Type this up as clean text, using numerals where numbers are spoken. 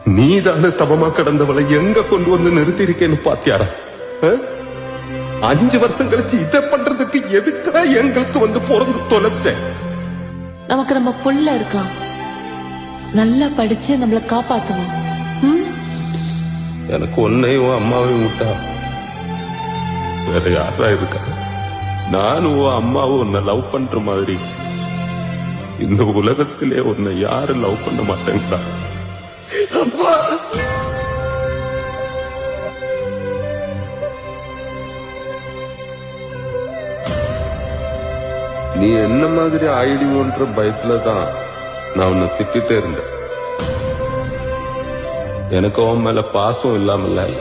நீதான தவமா கிடந்தவளை எங்க கொண்டு வந்து நிறுத்தி இருக்கேன்னு பாத்தியாரா? 5 வருஷம் கழிச்சு இதை பண்றதுக்கு எதுக்கா எங்களுக்கு வந்து பிறந்து தொலைச்ச? நமக்கு நம்ம புள்ள இருக்கான், நல்லா படிச்சு நம்மள காப்பாத்துவோம். எனக்கு உன்னையும் அம்மாவையும் விட்டா வேற யாரா இருக்கா? நானும் அம்மாவும் உன்னை லவ் பண்ற மாதிரி இந்த உலகத்திலே உன்னை யாரும் லவ் பண்ண மாட்டேங்கிறா. அப்பா, நீ என்ன மாதிரி ஆயிடுவோன்ற பயத்துலதான் நான் உன்னை திட்டிட்டே இருந்தேன். எனக்கு உன் மேல பாசம் இல்லாமல இல்ல,